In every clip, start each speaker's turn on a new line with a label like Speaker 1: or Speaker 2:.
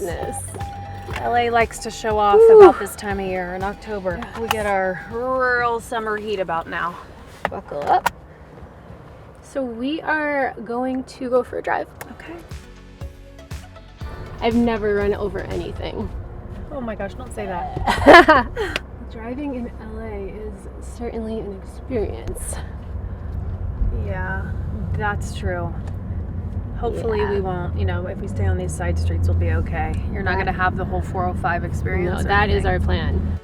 Speaker 1: goodness.
Speaker 2: LA likes to show off about this time of year in October. Yes. We get our real summer heat about now.
Speaker 1: Buckle up. So we are going to go for a drive.
Speaker 2: Okay.
Speaker 1: I've never run over anything.
Speaker 2: Oh my gosh, don't say that.
Speaker 1: Driving in LA is certainly an experience.
Speaker 2: Yeah, that's true. Hopefully we won't, if we stay on these side streets, we'll be okay. You're not going to have the whole 405 experience.
Speaker 1: No, that is our plan.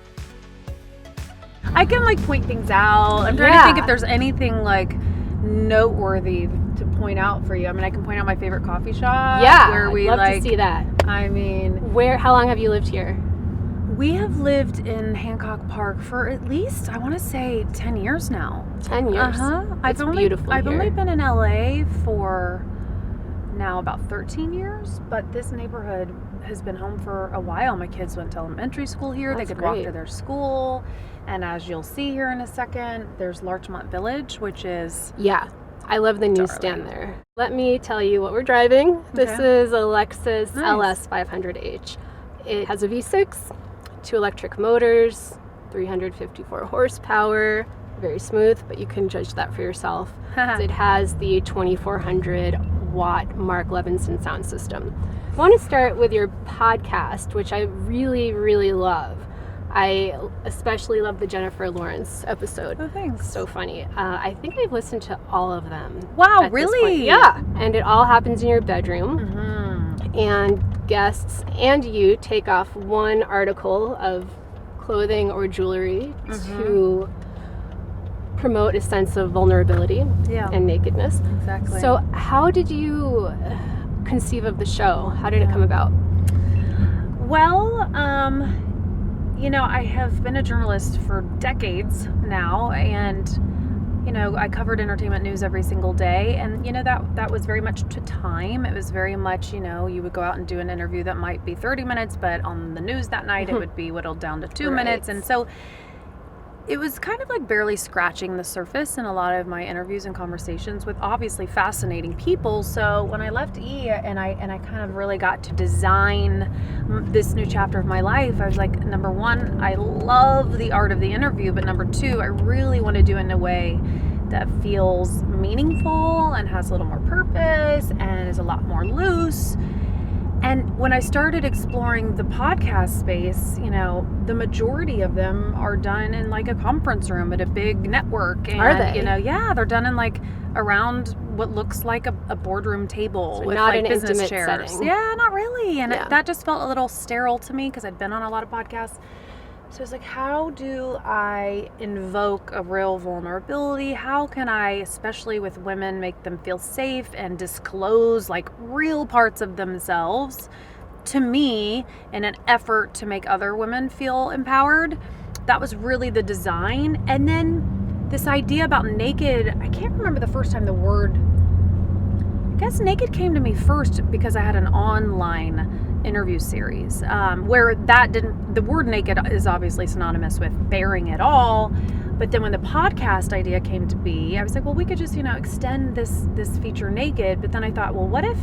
Speaker 2: I can point things out. I'm trying to think if there's anything noteworthy to point out for you. I mean, I can point out my favorite coffee shop.
Speaker 1: Yeah,
Speaker 2: where we
Speaker 1: I'd love to see that.
Speaker 2: I mean,
Speaker 1: how long have you lived here?
Speaker 2: We have lived in Hancock Park for at least, I want to say, 10 years now.
Speaker 1: 10 years?
Speaker 2: It's beautiful here. I've only been in LA for now about 13 years, but this neighborhood has been home for a while. My kids went to elementary school here. They could walk to their school. And as you'll see here in a second, there's Larchmont Village, which is...
Speaker 1: Yeah, I love the newsstand there. Let me tell you what we're driving. Okay. This is a Lexus LS 500H. It has a V6, 2 electric motors, 354 horsepower, very smooth, but you can judge that for yourself. It has the 2400 watt Mark Levinson sound system. I want to start with your podcast, which I really, really love. I especially love the Jennifer Lawrence episode.
Speaker 2: Oh, thanks.
Speaker 1: So funny. I think I've listened to all of them.
Speaker 2: Wow, really?
Speaker 1: Yeah. And it all happens in your bedroom. Mm-hmm. And guests and you take off one article of clothing or jewelry to promote a sense of vulnerability and nakedness.
Speaker 2: Exactly.
Speaker 1: So how did you conceive of the show? How did it come about?
Speaker 2: Well, I have been a journalist for decades now, and I covered entertainment news every single day, and that was very much to time. It was very much, you would go out and do an interview that might be 30 minutes, but on the news that night it would be whittled down to 2 minutes, and so it was kind of barely scratching the surface in a lot of my interviews and conversations with obviously fascinating people. So when I left E and I kind of really got to design this new chapter of my life, I was like, number one, I love the art of the interview, but number two, I really want to do it in a way that feels meaningful and has a little more purpose and is a lot more loose. And when I started exploring the podcast space, the majority of them are done in a conference room at a big network. And,
Speaker 1: are they?
Speaker 2: They're done in around what looks like a boardroom table
Speaker 1: so
Speaker 2: with
Speaker 1: not an
Speaker 2: business
Speaker 1: intimate
Speaker 2: chairs.
Speaker 1: Setting.
Speaker 2: Yeah, not really. And that just felt a little sterile to me because I'd been on a lot of podcasts. So it's how do I invoke a real vulnerability? How can I, especially with women, make them feel safe and disclose real parts of themselves to me in an effort to make other women feel empowered? That was really the design. And then this idea about naked, I can't remember the first time the word, I guess naked came to me first because I had an online interview series where the word naked is obviously synonymous with bearing it all, but then when the podcast idea came to be, I was like, well, we could just extend this feature naked. But then I thought, well, what if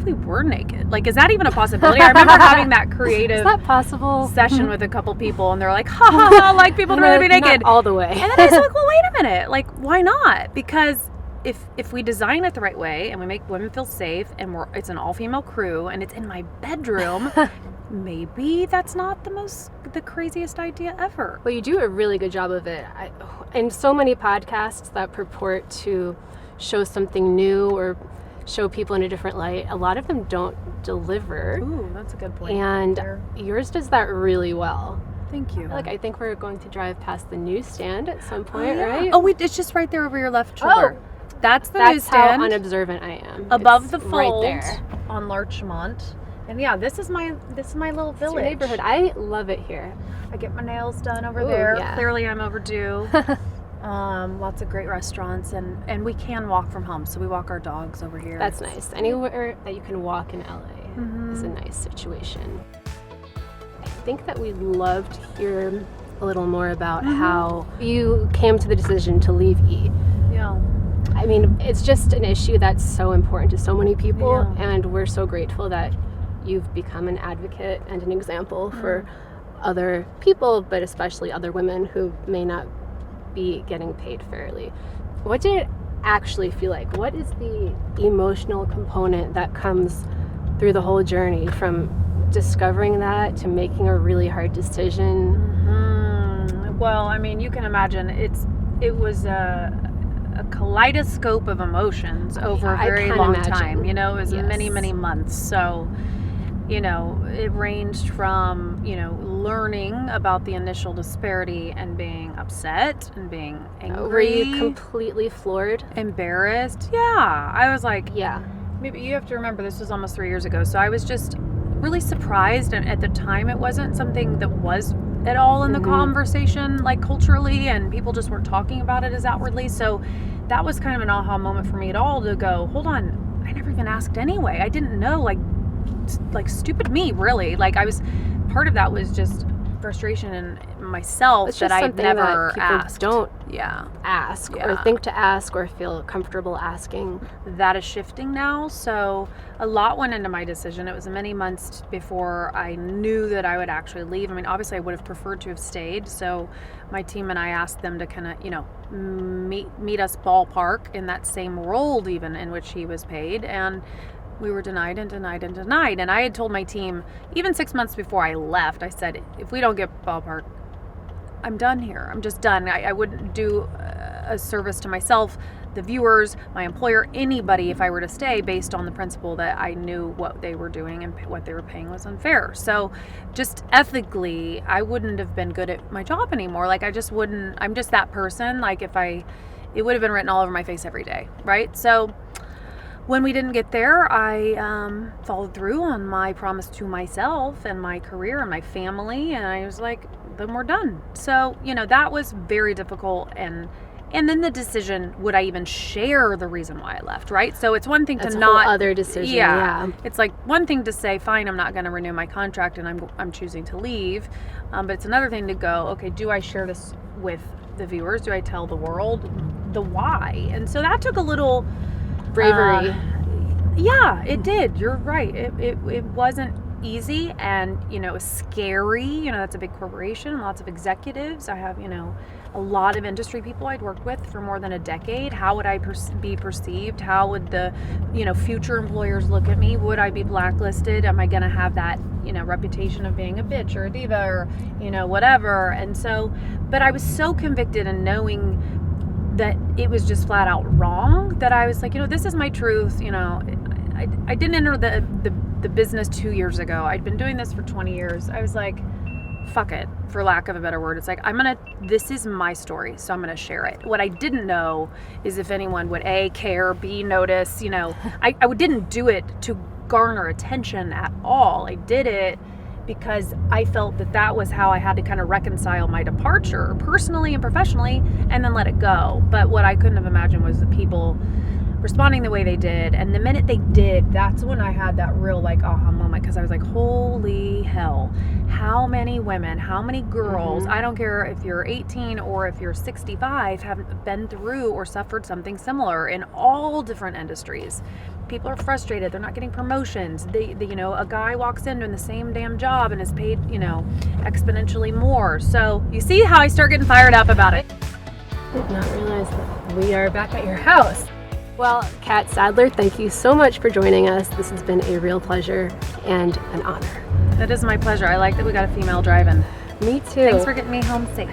Speaker 2: we were naked? Is that even a possibility? I remember having that creative
Speaker 1: is that possible?
Speaker 2: Session with a couple people, and they're like, ha ha ha, people to really be naked
Speaker 1: not all the way.
Speaker 2: And then I was like, well, wait a minute, why not? Because if we design it the right way and we make women feel safe and it's an all-female crew and it's in my bedroom, maybe that's not the craziest idea ever.
Speaker 1: Well, you do a really good job of it. And so many podcasts that purport to show something new or show people in a different light, a lot of them don't deliver.
Speaker 2: Ooh, that's a good point.
Speaker 1: And yours does that really well.
Speaker 2: Thank you.
Speaker 1: I think we're going to drive past the newsstand at some point, right?
Speaker 2: Oh, it's just right there over your left shoulder.
Speaker 1: Oh.
Speaker 2: That's
Speaker 1: That's
Speaker 2: newsstand.
Speaker 1: how unobservant I am.
Speaker 2: Above
Speaker 1: it's
Speaker 2: the fold
Speaker 1: right there.
Speaker 2: On Larchmont. And this is my little village.
Speaker 1: It's your neighborhood. I love it here.
Speaker 2: I get my nails done over there.
Speaker 1: Yeah.
Speaker 2: Clearly I'm overdue. Lots of great restaurants and we can walk from home, so we walk our dogs over here.
Speaker 1: That's nice. Anywhere that you can walk in LA is a nice situation. I think that we'd love to hear a little more about how you came to the decision to leave E.
Speaker 2: Yeah.
Speaker 1: I mean, it's just an issue that's so important to so many people, and we're so grateful that you've become an advocate and an example for other people, but especially other women who may not be getting paid fairly. What did it actually feel like? What is the emotional component that comes through the whole journey from discovering that to making a really hard decision?
Speaker 2: Well, I mean, you can imagine it was a kaleidoscope of emotions over a very long time. You know, it was many months. So, you know, it ranged from, you know, learning about the initial disparity and being upset and being angry.
Speaker 1: Were you completely floored?
Speaker 2: Embarrassed? Yeah. I was like,
Speaker 1: yeah.
Speaker 2: Maybe you have to remember this was almost 3 years ago. So I was just really surprised. And at the time, it wasn't something that was at all in the conversation, like culturally, and people just weren't talking about it as outwardly. So that was kind of an aha moment for me at all to go, hold on, I never even asked anyway. I didn't know, like stupid me, really. Like part of that was just frustration in myself that I never asked.
Speaker 1: Don't ask or think to ask or feel comfortable asking.
Speaker 2: That is shifting now. So a lot went into my decision. It was many months before I knew that I would actually leave. I mean, obviously I would have preferred to have stayed. So my team and I asked them to kind of, you know, meet us ballpark in that same role even in which he was paid. And we were denied and denied and denied. And I had told my team, even 6 months before I left, I said, if we don't get ballpark, I'm done here. I'm just done. I wouldn't do a service to myself, the viewers, my employer, anybody if I were to stay based on the principle that I knew what they were doing and what they were paying was unfair. So just ethically, I wouldn't have been good at my job anymore. Like I just wouldn't, I'm just that person. Like it would have been written all over my face every day, right? So when we didn't get there, I followed through on my promise to myself and my career and my family, and I was like, then we're done. So, you know, that was very difficult, and then the decision, would I even share the reason why I left, right? So it's one thing
Speaker 1: That's
Speaker 2: to not...
Speaker 1: a whole other decision, yeah.
Speaker 2: It's like one thing to say, fine, I'm not going to renew my contract and I'm choosing to leave, but it's another thing to go, okay, do I share this with the viewers? Do I tell the world the why? And so that took a little...
Speaker 1: bravery.
Speaker 2: Yeah, it did. You're right. It wasn't easy, and you know, it was scary. You know, that's a big corporation, lots of executives. I have, you know, a lot of industry people I'd worked with for more than a decade. How would I be perceived? How would the, you know, future employers look at me? Would I be blacklisted? Am I going to have that, you know, reputation of being a bitch or a diva or, you know, whatever? And so, but I was so convicted in knowing that it was just flat out wrong that I was like, you know, this is my truth. You know, I didn't enter the business 2 years ago. I'd been doing this for 20 years. I was like, fuck it, for lack of a better word. It's like, this is my story, so I'm going to share it. What I didn't know is if anyone would A, care, B, notice, you know. I didn't do it to garner attention at all. I did it because I felt that was how I had to kind of reconcile my departure personally and professionally and then let it go. But what I couldn't have imagined was the people responding the way they did. And the minute they did, that's when I had that real like aha moment, because I was like, holy hell, how many women, how many girls, I don't care if you're 18 or if you're 65, have been through or suffered something similar in all different industries. People are frustrated. They're not getting promotions. They you know, a guy walks in doing the same damn job and is paid, you know, exponentially more. So you see how I start getting fired up about it.
Speaker 1: I did not realize that we are back at your house. Well, Catt Sadler, thank you so much for joining us. This has been a real pleasure and an honor.
Speaker 2: That is my pleasure. I like that we got a female driving.
Speaker 1: Me too.
Speaker 2: Thanks for getting me home safe.